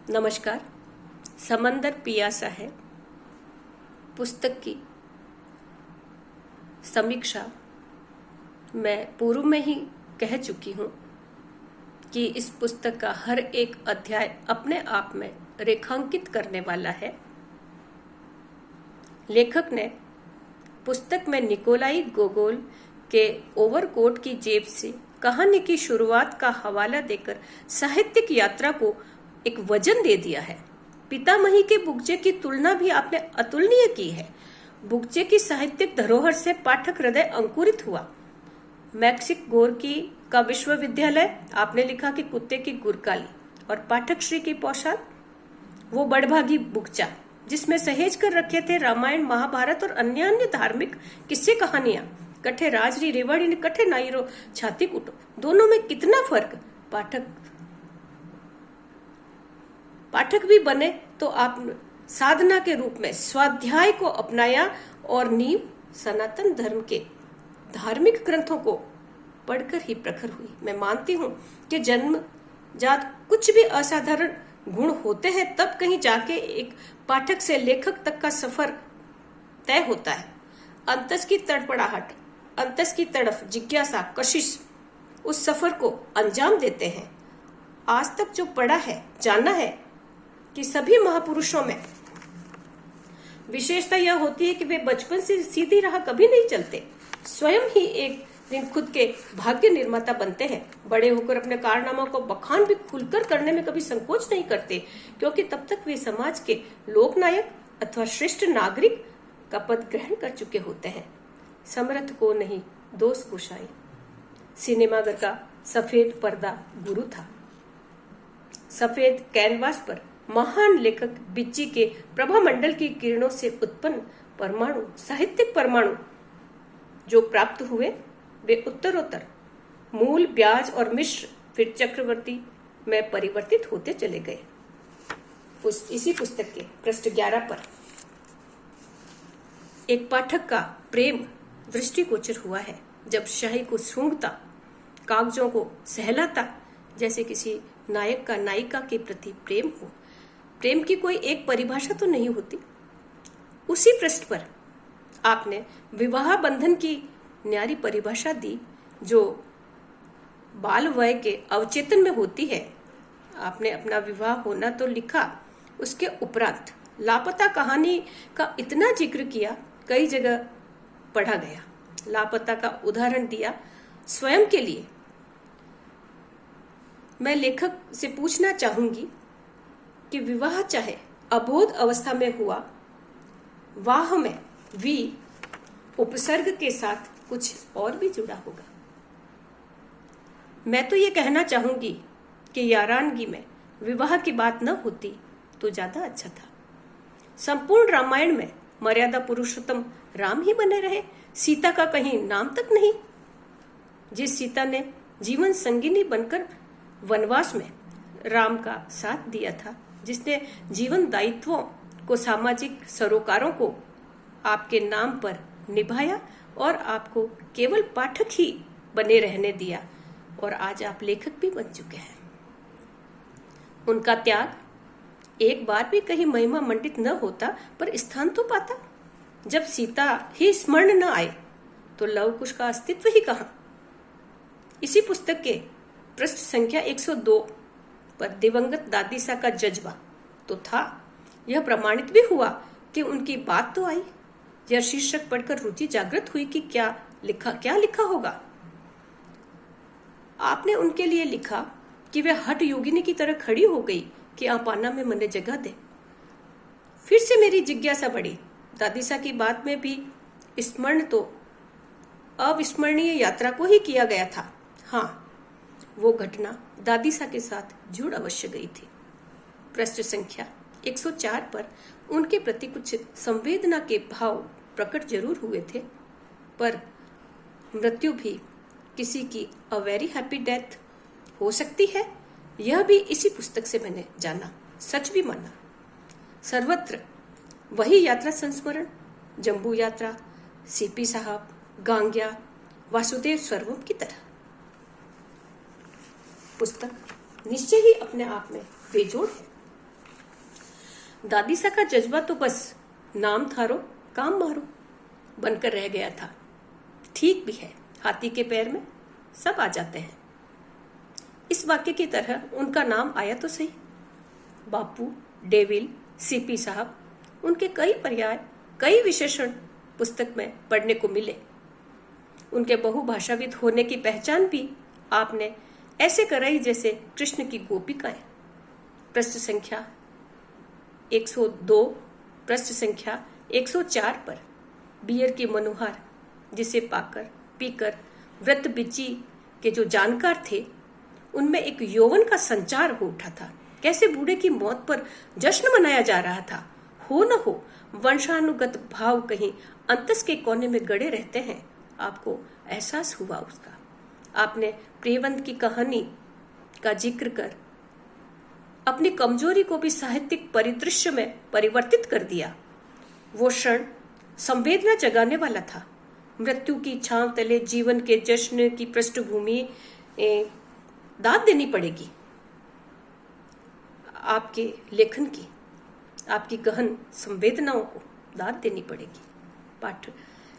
नमस्कार। समंदर पियासा है पुस्तक की समीक्षा मैं पूर्व में ही कह चुकी हूँ कि इस पुस्तक का हर एक अध्याय अपने आप में रेखांकित करने वाला है। लेखक ने पुस्तक में निकोलाई गोगोल के ओवरकोट की जेब से कहानी की शुरुआत का हवाला देकर साहित्यिक यात्रा को एक वजन दे दिया है। पितामही के बुकजे की तुलना भी आपने अतुलनीय की है। बुकजे की साहित्यिक धरोहर से पाठक हृदय अंकुरित हुआ। मैक्सिक गोरकी का विश्वविद्यालय, आपने लिखा कि कुत्ते की गुरकाली, और पाठक श्री की पोशाक वो बड़भागी बुकचा जिसमें सहेज कर रखे थे रामायण, महाभारत और अन्य धार्मिक किस्से कहानियां। कठे राजरी रेवाड़ी ने कठे नाईरो छाती कुटो, दोनों में कितना फर्क। पाठक भी बने तो आप साधना के रूप में स्वाध्याय को अपनाया और नींव सनातन धर्म के धार्मिक ग्रंथों को पढ़कर ही प्रखर हुई। मैं मानती हूं कि जन्म जात कुछ भी असाधारण गुण होते हैं, तब कहीं जाके एक पाठक से लेखक तक का सफर तय होता है। अंतस की तड़पड़ाहट, अंतस की तड़फ, जिज्ञासा, कशिश उस सफर को अंजाम देते हैं। आज तक जो पढ़ा है, जाना है कि सभी महापुरुषों में विशेषता यह होती है कि वे बचपन से सीधी राह कभी नहीं चलते, स्वयं ही एक दिन खुद के भाग्य निर्माता बनते हैं। बड़े होकर अपने कारनामों को बखान भी खुलकर करने में कभी संकोच नहीं करते, क्योंकि तब तक वे समाज के लोकनायक अथवा श्रेष्ठ नागरिक का पद ग्रहण कर चुके होते हैं। समर्थ को नहीं दोष कुशाई। सिनेमाघर का सफेद पर्दा गुरु था। सफेद कैनवास पर महान लेखक बिच्ची के प्रभामंडल की किरणों से उत्पन्न परमाणु, साहित्यिक परमाणु जो प्राप्त हुए, वे उत्तरोत्तर मूल, ब्याज और मिश्र, फिर चक्रवर्ती में परिवर्तित होते चले गए। इसी पुस्तक के पृष्ठ 11 पर एक पाठक का प्रेम दृष्टिगोचर हुआ है। जब शाही को सूंघता, कागजों को सहलाता, जैसे किसी नायक का नायिका के प्रति प्रेम हो। प्रेम की कोई एक परिभाषा तो नहीं होती। उसी पृष्ठ पर आपने विवाह बंधन की न्यारी परिभाषा दी, जो बाल वय के अवचेतन में होती है। आपने अपना विवाह होना तो लिखा, उसके उपरांत लापता कहानी का इतना जिक्र किया, कई जगह पढ़ा गया। लापता का उदाहरण दिया स्वयं के लिए। मैं लेखक से पूछना चाहूंगी कि विवाह चाहे अबोध अवस्था में हुआ, वाह में वी उपसर्ग के साथ कुछ और भी जुड़ा होगा। मैं तो ये कहना चाहूंगी कि यारानगी में विवाह की बात न होती तो ज्यादा अच्छा था। संपूर्ण रामायण में मर्यादा पुरुषोत्तम राम ही बने रहे, सीता का कहीं नाम तक नहीं। जिस सीता ने जीवन संगिनी बनकर वनवास में राम का साथ दिया था, जिसने जीवन दायित्वों को, सामाजिक सरोकारों को आपके नाम पर निभाया और आपको केवल पाठक ही बने रहने दिया, और आज आप लेखक भी बन चुके हैं। उनका त्याग एक बार भी कहीं महिमा मंडित न होता, पर स्थान तो पाता। जब सीता ही स्मरण न आए तो लव कुश का अस्तित्व ही कहां। इसी पुस्तक के पृष्ठ संख्या 102 पर दिवंगत दादीसा का जज्बा तो था, यह प्रमाणित भी हुआ कि उनकी बात तो आई। यह शीर्षक पढ़कर रुचि जागृत हुई कि क्या लिखा होगा। आपने उनके लिए लिखा कि वे हठ योगिनी की तरह खड़ी हो गई कि आपाना में मने जगह दे। फिर से मेरी जिज्ञासा बढ़ी। दादीसा की बात में भी स्मरण तो अविस्मरणीय यात्रा को ही किया गया था। हाँ, वो घटना दादीसा के साथ जुड़ अवश्य गई थी। पृष्ठ संख्या 104 पर उनके प्रति कुछ संवेदना के भाव प्रकट जरूर हुए थे, पर मृत्यु भी किसी की अ वेरी हैप्पी डेथ हो सकती है, यह भी इसी पुस्तक से मैंने जाना, सच भी माना। सर्वत्र वही यात्रा संस्मरण, जम्बू यात्रा, सीपी साहब, गांग्या, वासुदेव सर्वम की तरह। पुस्तक निश्चय ही अपने आप में बेजोड़ है। दादी सा का जज्बा तो बस नाम थारो काम मारो बनकर रह गया था। ठीक भी है, हाथी के पैर में सब आ जाते हैं। इस वाक्य की तरह उनका नाम आया तो सही। बापू, डेविल, सीपी साहब, उनके कई पर्याय, कई विशेषण पुस्तक में पढ़ने को मिले। उनके बहुभाषाविद होने की पहचान भी आपने ऐसे कराई जैसे कृष्ण की गोपिकाएं। पृष्ठ संख्या 102, पृष्ठ संख्या 104 पर बियर की मनोहार, जिसे पाकर पीकर व्रत बिज्जी के जो जानकार थे, उनमें एक यौवन का संचार हो उठा था। कैसे बूढ़े की मौत पर जश्न मनाया जा रहा था। हो न हो वंशानुगत भाव कहीं अंतस के कोने में गड़े रहते हैं। आपको एहसास हुआ उसका। आपने प्रियवंत की कहानी का जिक्र कर अपनी कमजोरी को भी साहित्यिक परिदृश्य में परिवर्तित कर दिया। वो क्षण संवेदना जगाने वाला था। मृत्यु की छांव तले जीवन के जश्न की पृष्ठभूमि दाद देनी पड़ेगी आपके लेखन की। आपकी गहन संवेदनाओं को दाद देनी पड़ेगी। पाठ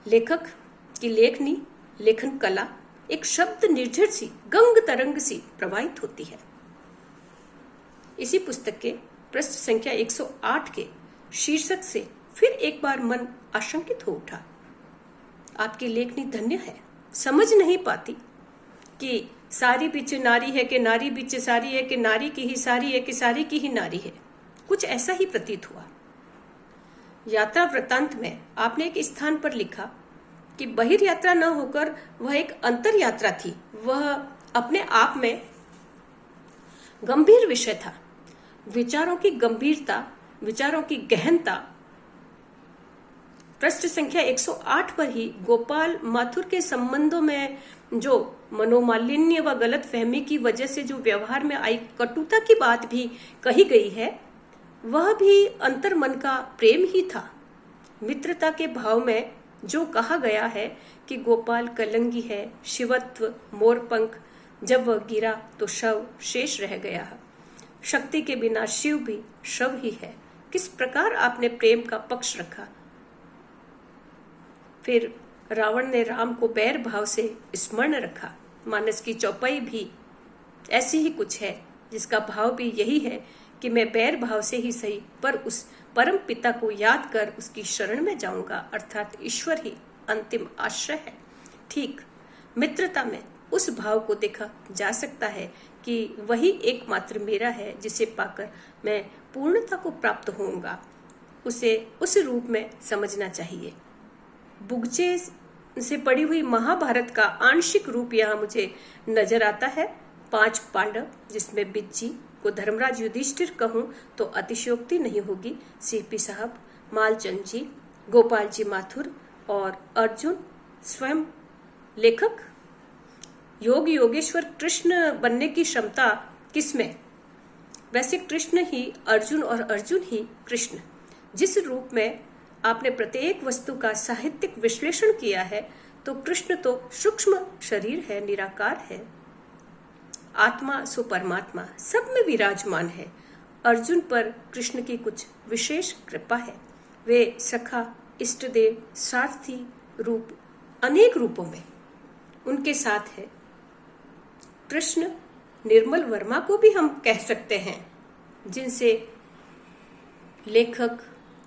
लेखक की लेखनी, लेखन कला एक शब्द निर्झर सी, गंग तरंग सी प्रवाहित होती है। इसी पुस्तक के पृष्ठ संख्या 108 के शीर्षक से फिर एक बार मन आशंकित हो उठा। आपकी लेखनी धन्य है, समझ नहीं पाती कि सारी बिच नारी है कि नारी बिच सारी है कि नारी की ही सारी है कि सारी की ही नारी है। कुछ ऐसा ही प्रतीत हुआ। यात्रा वृत्तांत में आपने एक स्थान पर लिखा कि बहिर यात्रा न होकर वह एक अंतर यात्रा थी। वह अपने आप में गंभीर विषय था। विचारों की गंभीरता, विचारों की गहनता। पृष्ठ संख्या 108 पर ही गोपाल माथुर के संबंधों में जो मनोमालिन्य व गलत फहमी की वजह से जो व्यवहार में आई कटुता की बात भी कही गई है, वह भी अंतर्मन का प्रेम ही था। मित्रता के भाव में जो कहा गया है कि गोपाल कलंगी है, शिवत्व मोरपंख, जब वह गिरा तो शव शेष रह गया। शक्ति के बिना शिव भी शव ही है। किस प्रकार आपने प्रेम का पक्ष रखा। फिर रावण ने राम को बैर भाव से स्मरण रखा। मानस की चौपाई भी ऐसी ही कुछ है, जिसका भाव भी यही है कि मैं बैर भाव से ही सही, पर उस परम पिता को याद कर उसकी शरण में जाऊंगा, अर्थात ईश्वर ही अंतिम आश्रय है। ठीक मित्रता में उस भाव को देखा जा सकता है कि वही एकमात्र मेरा है, जिसे पाकर मैं पूर्णता को प्राप्त होऊंगा। उसे उस रूप में समझना चाहिए। बुगचे से पड़ी हुई महाभारत का आंशिक रूप यहाँ मुझे नजर आता है। 5 पांडव, जिसमें बिज्जी को धर्मराज युधिष्ठिर कहूं तो अतिशयोक्ति नहीं होगी। सीपी साहब, मालचंद जी, गोपाल जी माथुर और अर्जुन स्वयं लेखक। योग योगेश्वर कृष्ण बनने की क्षमता किसमें? वैसे कृष्ण ही अर्जुन और अर्जुन ही कृष्ण। जिस रूप में आपने प्रत्येक वस्तु का साहित्यिक विश्लेषण किया है, तो कृष्ण तो सूक्ष्म शरीर है, निराकार है। आत्मा सो परमात्मा सब में विराजमान है। अर्जुन पर कृष्ण की कुछ विशेष कृपा है। वे सखा, इष्टदेव, सारथी रूप अनेक रूपों में उनके साथ है। कृष्ण निर्मल वर्मा को भी हम कह सकते हैं, जिनसे लेखक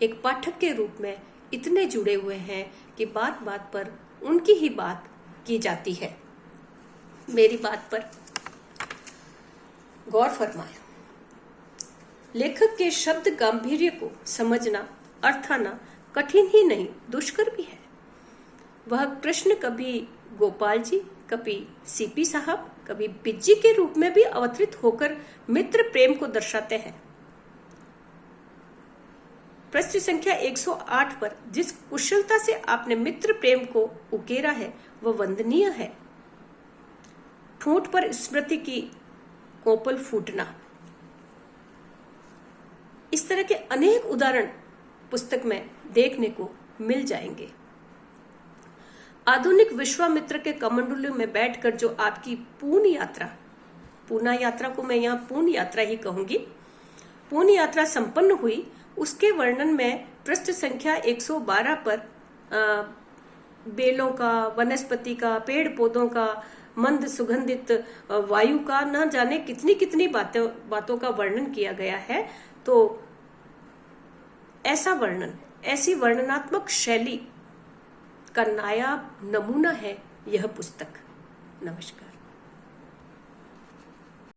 एक पाठक के रूप में इतने जुड़े हुए हैं कि बात बात पर उनकी ही बात की जाती है। मेरी बात पर गौर फरमाया। लेखक के शब्द गांभीर्य को समझना, अर्थाना कठिन ही नहीं, दुष्कर भी है। वह कृष्ण कभी गोपाल जी, कभी सीपी साहब, कभी बिज्जी के रूप में भी अवतरित होकर मित्र प्रेम को दर्शाते हैं। पृष्ठ संख्या 108 पर जिस कुशलता से आपने मित्र प्रेम को उकेरा है, वह वंदनीय है। ठोंठ पर स्मृति की कोपल फूटना, इस तरह के अनेक उदाहरण पुस्तक में देखने को मिल जाएंगे। आधुनिक विश्वामित्र के कमंडलू में बैठकर जो आपकी पूर्ण यात्रा, पूना यात्रा को मैं यहाँ पूर्ण यात्रा ही कहूंगी, पूर्ण यात्रा संपन्न हुई, उसके वर्णन में पृष्ठ संख्या 112 पर बेलों का, वनस्पति का, पेड़ पौधों का, मंद सुगंधित वायु का, न जाने कितनी कितनी बातों का वर्णन किया गया है। तो ऐसा वर्णन, ऐसी वर्णनात्मक शैली का नायाब नमूना है यह पुस्तक। नमस्कार।